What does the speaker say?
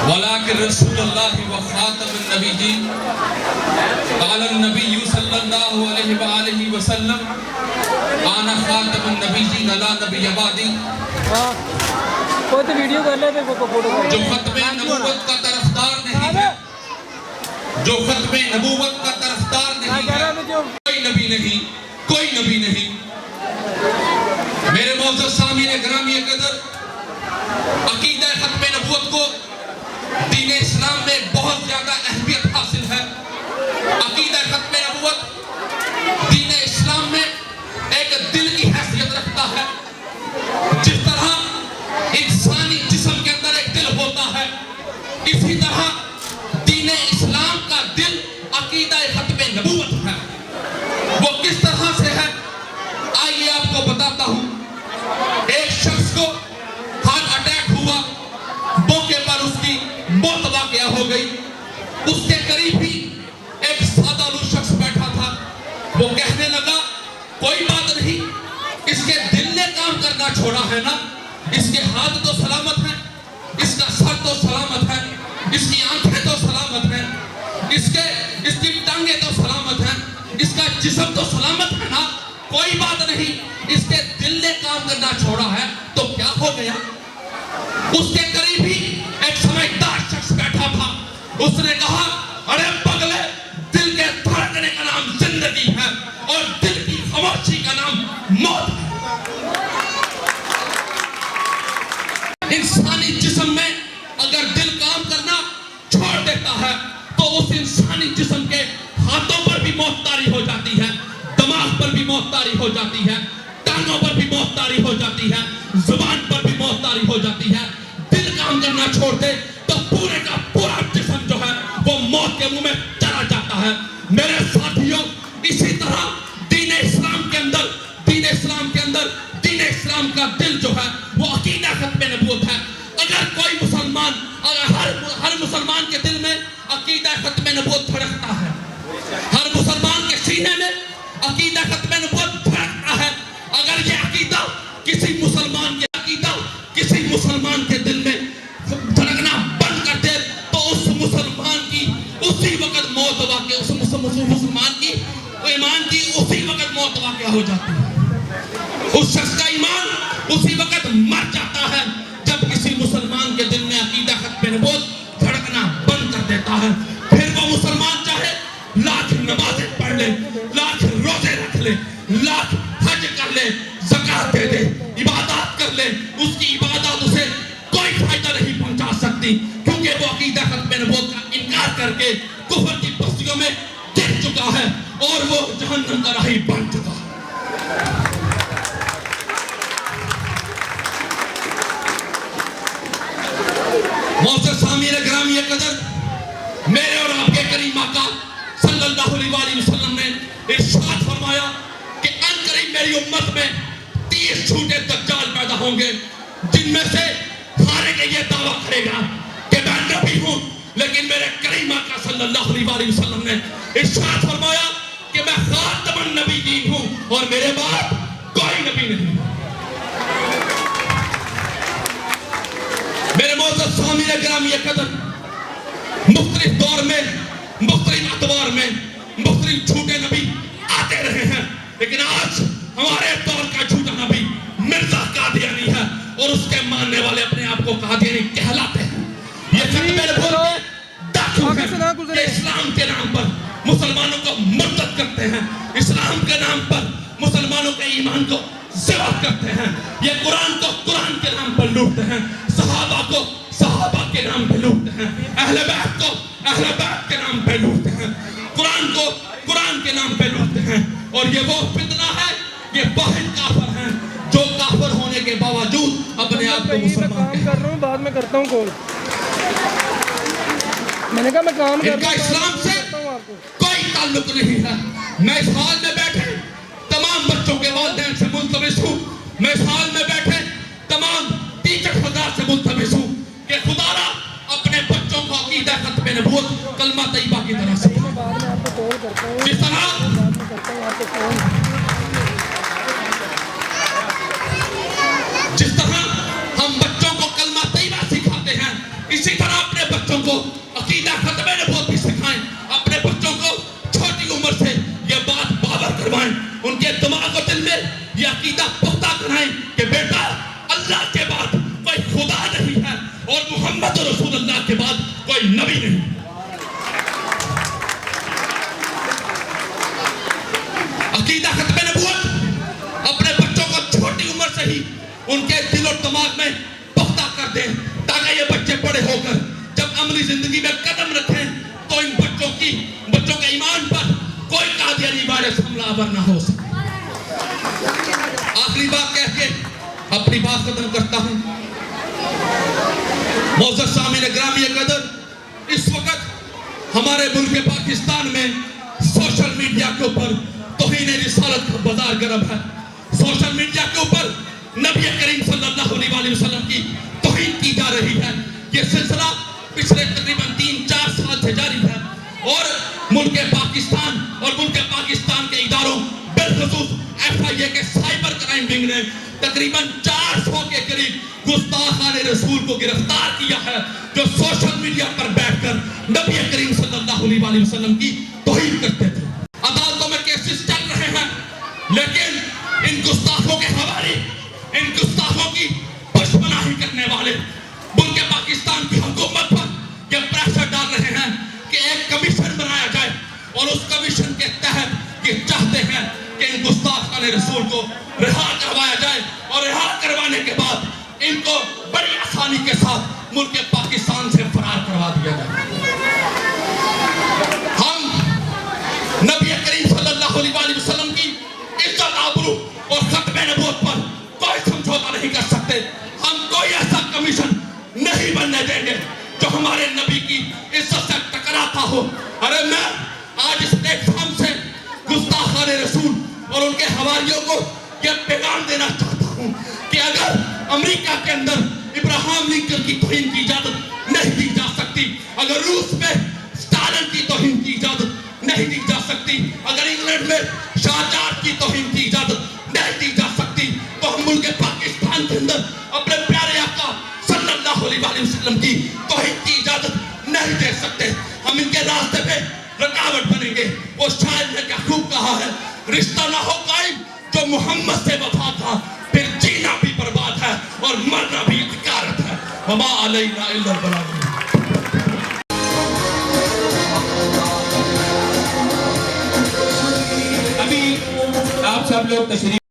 ولكن رسول الله وخاتم النبيين قال النبي صلى الله عليه وآله وسلم أنا خاتم النبيين لا نبي بعدي. کوئی تو ویڈیو کر لے پھر فوٹو کر. جو ختم نبوت کا طرفدار نہیں ہے، جو ختم نبوت کا طرفدار نہیں ہے، کوئی نبی نہیں، کوئی نبی نہیں. میرے معزز سامعین گرامی قدر، عقیدہ ختم نبوت کو دین اسلام میں بہت زیادہ اہمیت حاصل ہے. عقیدہ ختم نبوت دین اسلام میں ایک دل کی حیثیت رکھتا ہے. جس طرح انسانی جسم کے اندر ایک دل ہوتا ہے، اسی طرح دین اسلام کا دل عقیدہ ختم نبوت ہے. وہ کس طرح سے ہے آئیے آپ کو بتاتا ہوں. ایک شخص کو ہارٹ اٹیک ہوا، موقع پر اس کی موت واقعہ ہو گئی. اس کے قریب ہی ایک سادہ لو شخص بیٹھا تھا. وہ کہنے لگا کوئی بات نہیں، اس کے دل نے کام کرنا چھوڑا ہے نا، اس کے ہاتھ تو سلامت ہیں، اس کا سر تو سلامت ہے، اس کی آنکھیں تو سلامت ہیں، اس کی ٹانگیں تو سلامت ہیں، اس کا جسم تو سلامت ہے نا. کوئی بات نہیں، اس کے دل نے کام کرنا چھوڑا ہے تو کیا ہو گیا. اس کے قریب ہی ایک سمجھدار شخص بیٹھا تھا. اس نے کہا ارے پگلے، دل کے دھڑکنے کا نام زندگی ہے اور دل کی خاموشی کا نام موت ہے. انسانی جسم میں اگر دل کام کرنا چھوڑ دیتا ہے تو اس انسانی جسم کے ہاتھوں پر بھی موت طاری ہو جاتی ہے، دماغ پر بھی موت طاری ہو جاتی ہے، ٹانگوں پر بھی موت طاری ہو جاتی ہے، زبان پر بھی موت طاری ہو جاتی ہے. دل کام کرنا چھوڑ دے تو پورے کا پورا جسم جو ہے وہ موت کے منہ میں چلا جاتا ہے. میرے ساتھیوں، اسی طرح دین اسلام کے اندر دین اسلام کا دل جو ہے وہ عقیدہ ختم نبوت ہے. اگر کوئی مسلمان، اگر ہر مسلمان کے دل میں عقیدہ ختم نبوت دھڑکتا ہے، ہر مسلمان کے سینے میں عقیدہ ختم نبوت دھڑکتا ہے. اگر یہ عقیدہ کسی مسلمان کے دل میں دھڑکنا بند کر دے تو اس مسلمان کی اسی وقت موت واقع، اس مسلمان کی ایمان کی اسی وقت موت واقع ہو جاتی ہے. اس شخص کا ایمان اسی وقت مر جاتا ہے جب کسی مسلمان کے دل میں عقیدہ ختم نبوت دھڑکنا بند کر دیتا ہے. پھر وہ مسلمان چاہے لاکھ نمازیں پڑھ لے، لاکھ روزے رکھ لے، لاکھ حج کر لے، زکات دے دے، عبادات کر لے، اس کی عبادات اسے کوئی فائدہ نہیں پہنچا سکتی، کیونکہ وہ عقیدہ ختم نبوت کا انکار کر کے کفر کی بستیوں میں گر چکا ہے اور وہ جہنم کا راہی بن چکا ہے. معزز سامعین گرامی قدر، میرے اور آپ کے کریم آقا صلی اللہ علیہ وسلم نے ارشاد فرمایا کہ ان قریب میری امت میں 30 جھوٹے دجال پیدا ہوں گے، جن میں سے ہر ایک یہ دعویٰ کرے گا کہ میں نبی ہوں. لیکن میرے کریم آقا صلی اللہ علیہ وسلم نے ارشاد فرمایا کہ میں خاتم النبیین ہوں اور میرے بعد کوئی نبی نہیں. میرے معزز سامعین گرامی قدر، مختلف دور میں، مختلف ادوار میں مختلف جھوٹے نبی آتے رہے ہیں، لیکن آج ہمارے دور کا جھوٹا نبی مرزا قادیانی ہے اور اس کے ماننے والے اپنے آپ کو قادیانی کہلاتے ہیں. یہ ختم نبوت میں داخل ہے کہ اسلام کے نام پر مسلمانوں کو مرتد کرتے ہیں، اسلام کے نام پر مسلمانوں کے ایمان کو ذبح کرتے ہیں. یہ قرآن کو قرآن کے نام پر لوٹتے ہیں، صحابہ کو صحابہ کے نام پہ لوٹتے ہیں، اہل بیت کو اہل بیت کے نام پہ لوٹتے ہیں، قرآن کو قرآن کے نام پہ لوٹتے ہیں. اور یہ وہ فتنہ ہے، یہ واحد کافر ہیں جو کافر ہونے کے باوجود اپنے آپ کو مسلمان کہتے ہیں. کر رہا ہوں، بعد میں کرتا ہوں کال. میں نے کہا میں کام کر ان کا اسلام سے کوئی تعلق نہیں ہے. میں اس حال میں بیٹھے تمام بچوں کے والدین سے ملتمس ہوں، میں اس حال میں بیٹھے تمام ٹیچر حضرات سے ملتمس ہوں کہ خدا را اپنے بچوں کو عقیدہ ختم نبوت کلمہ طیبہ کی طرح سے جس طرح ہم بچوں کو کلمہ طیبہ سکھاتے ہیں، اسی طرح اپنے یہ عقیدہ پختہ کرائیں کہ بیٹا اللہ کے بعد کوئی خدا نہیں ہے اور محمد رسول اللہ کے بعد کوئی نبی نہیں. عقیدہ ختم نبوت اپنے بچوں کو چھوٹی عمر سے ہی ان کے دل اور دماغ میں پختہ کر دیں تاکہ یہ بچے بڑے ہو کر جب عملی زندگی میں قدم رکھیں تو ان بچوں کے ایمان پر کوئی قادیانی وائرس حملہ آور نہ ہو سکے. آخری بات کہہ کے اپنی بات ختم کرتا ہوں. معزز سامعین گرامی قدر، اس وقت ہمارے ملک پاکستان میں سوشل میڈیا کے اوپر توہین رسالت کا بازار گرم ہے. سوشل میڈیا کے اوپر نبی کریم صلی اللہ علیہ وسلم کی توہین کی جا رہی ہے. یہ سلسلہ پچھلے تقریباً 3-4 سال سے جاری ہے اور ملک پاکستان کے اداروں بالخصوص FIA کے سائبر کرائم ونگ نے تقریباً 400 کے قریب گستاخان رسول کو گرفتار کیا ہے جو سوشل میڈیا پر بیٹھ کر نبی کریم صلی اللہ علیہ وسلم کی توہین کرتے تھے. عدالتوں میں کیسز چل رہے ہیں لیکن ان گستاخوں کے حوالے، ان گستاخوں کی پشپناہی کرنے والے ملک پاکستان کی حکومت پر یہ پریشر ڈال رہے ہیں کہ ایک کمیشن بنایا جائے اور اس کمیشن کے تحت یہ چاہتے ہیں کہ ان گستاخان رسول کو رہا کروایا جائے اور رہا کروانے کے بعد ان کو بڑی آسانی کے ساتھ ملک پاکستان سے فرار کروا دیا جائے. ہم نبی کریم صلی اللہ علیہ وسلم کی عزت آبرو اور ختم نبوت پر کوئی سمجھوتا نہیں کر سکتے. ہم کوئی ایسا کمیشن نہیں بننے دیں گے جو ہمارے نبی کی عزت سے ٹکراتا ہو. ارے میں آج اس پلیٹ فارم سے گستاخان رسول اور ان کے حواریوں کو یہ پیغام دینا چاہتا ہوں کہ اگر امریکہ کے اندر ابراہام لنکن کی توہین کی اجازت نہیں دی جا سکتی، اگر روس میں اسٹالن کی توہین کی اجازت نہیں دی جا سکتی، اگر انگلینڈ میں شاہجہاں کی توہین کی اجازت نہیں دی جا سکتی، تو ہم ملک پاکستان کے اندر اپنے پیارے آقا صلی اللہ علیہ وسلم کی توہین کی اجازت نہیں دے سکتے. ہم ان کے راستے پہ رکاوٹ بنیں گے. وہ شاعر نے کیا خوب کہا ہے، رشتہ نہ ہو قائم جو محمد سے وفا تھا، پھر جینا بھی برباد ہے اور مرنا بھی حقارت ہے. وما علینا الا البلاغ. ابھی آپ سب لوگ تشریف